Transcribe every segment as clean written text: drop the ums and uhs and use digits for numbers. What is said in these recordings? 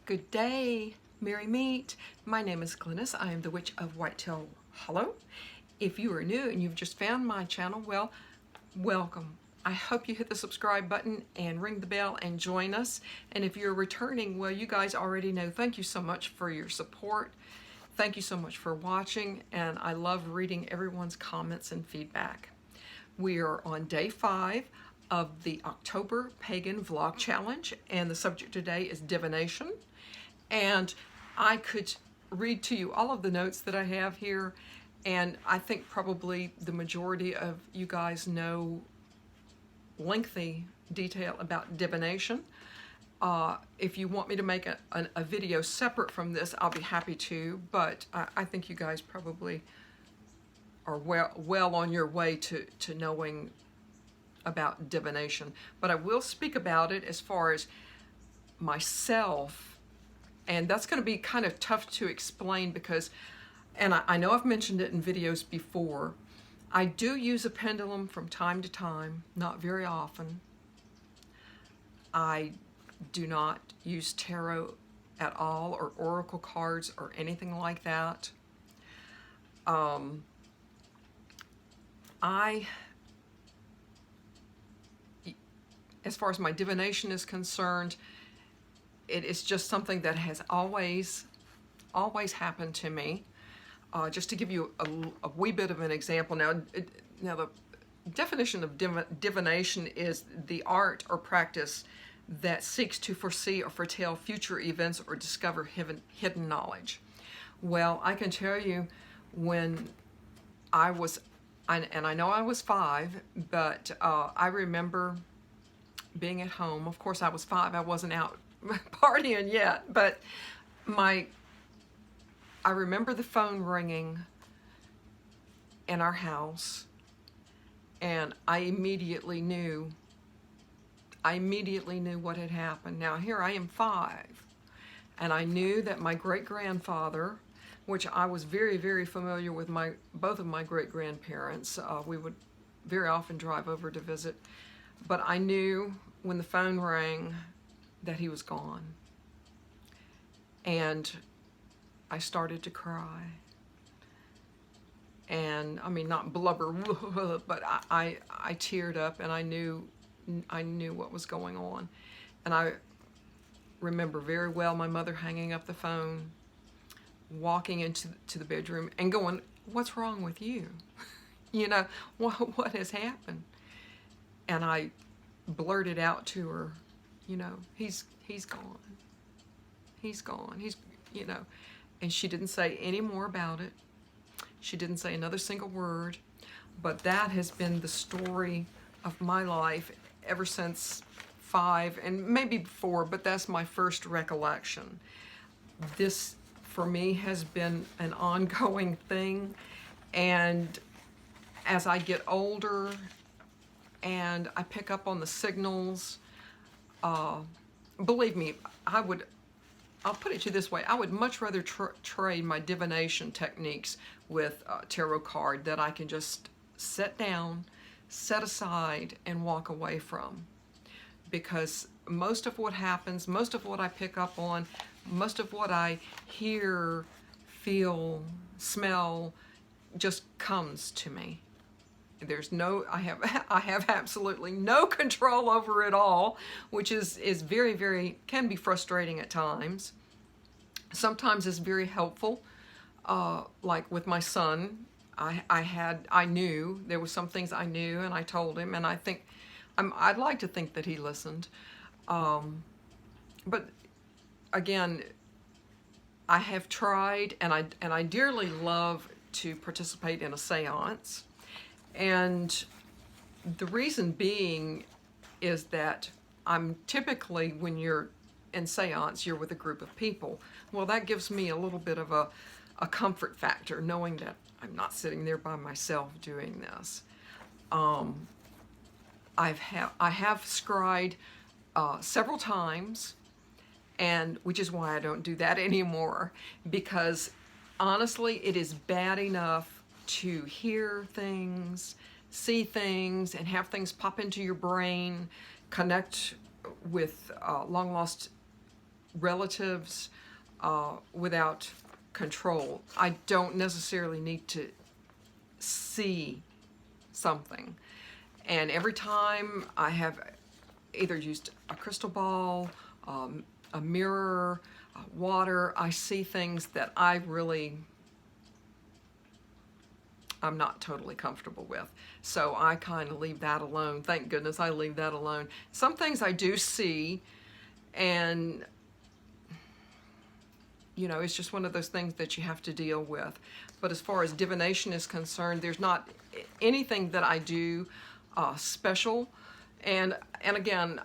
Good day, merry meet. My name is Glynis. I am the Witch of Whitetail Hollow. If you are new and you've just found my channel, well, welcome. I hope you hit the subscribe button and ring the bell and join us. And if you're returning, well, you guys already know. Thank you so much for your support. Thank you so much for watching, and I love reading everyone's comments and feedback. We are on day 5 of the October Pagan Vlog Challenge, and the subject today is divination. And I could read to you all of the notes that I have here, and I think probably the majority of you guys know lengthy detail about divination. If you want me to make a video separate from this, I'll be happy to, but I think you guys probably are well on your way to knowing about divination. But I will speak about it as far as myself, and that's going to be kind of tough to explain because, and I know I've mentioned it in videos before, I do use a pendulum from time to time, not very often. I do not use tarot at all, or oracle cards, or anything like that. As far as my divination is concerned, it is just something that has always happened to me. Just to give you a wee bit of an example, now the definition of divination is the art or practice that seeks to foresee or foretell future events or discover hidden knowledge. Well, I can tell you, when I was, and I know I was 5, but I remember being at home. Of course, I was 5. I wasn't out partying yet, but I remember the phone ringing in our house, and I immediately knew what had happened. Now, here I am 5, and I knew that my great-grandfather, which I was very, very familiar with both of my great-grandparents. We would very often drive over to visit, but I knew when the phone rang that he was gone. And I started to cry. And I mean, not blubber, but I teared up, and I knew what was going on. And I remember very well my mother hanging up the phone, walking into the bedroom and going, "What's wrong with you? You know, what has happened?" And I blurted out to her, you know, he's gone. He's gone. You know. And she didn't say any more about it. She didn't say another single word. But that has been the story of my life ever since 5, and maybe before, but that's my first recollection. This, for me, has been an ongoing thing. And as I get older and I pick up on the signals, believe me, I'll put it to you this way, I would much rather trade my divination techniques with a tarot card that I can just set down, set aside, and walk away from. Because most of what happens, most of what I pick up on, most of what I hear, feel, smell, just comes to me. There's no, I have absolutely no control over it all, which is very, very, can be frustrating at times. Sometimes it's very helpful. Like with my son, I knew, there were some things I knew, and I told him, and I'd like to think that he listened. But again, I have tried, and I dearly love to participate in a seance. And the reason being is that I'm typically, when you're in seance, you're with a group of people. Well, that gives me a little bit of a comfort factor, knowing that I'm not sitting there by myself doing this. I have scryed several times, and which is why I don't do that anymore, because honestly, it is bad enough to hear things, see things, and have things pop into your brain, connect with long lost relatives without control. I don't necessarily need to see something. And every time I have either used a crystal ball, a mirror, water, I see things that I'm not totally comfortable with. So I kind of leave that alone. Thank goodness I leave that alone. Some things I do see, and you know, it's just one of those things that you have to deal with. But as far as divination is concerned, there's not anything that I do special. And again,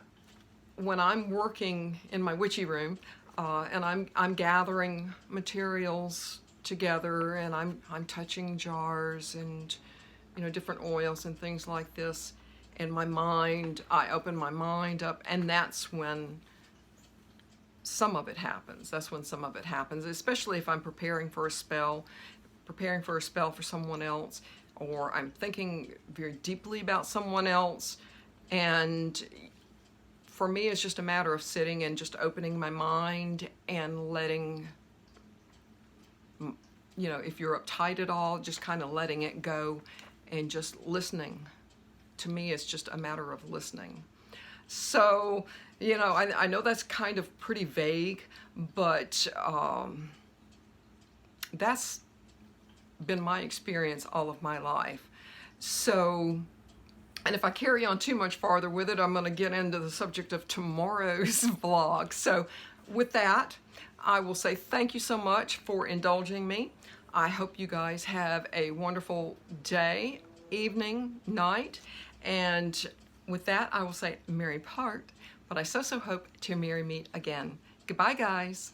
when I'm working in my witchy room and I'm gathering materials together, and I'm touching jars and, you know, different oils and things like this, and I open my mind up, and that's when some of it happens. That's when some of it happens, especially if I'm preparing for a spell for someone else, or I'm thinking very deeply about someone else. And for me, it's just a matter of sitting and just opening my mind and letting, you know, if you're uptight at all, just kind of letting it go and just listening. To me, it's just a matter of listening. So, you know, I know that's kind of pretty vague, but that's been my experience all of my life. So, and if I carry on too much farther with it, I'm going to get into the subject of tomorrow's vlog. So with that, I will say thank you so much for indulging me. I hope you guys have a wonderful day, evening, night, and with that, I will say merry part, but I so hope to merry meet again. Goodbye, guys.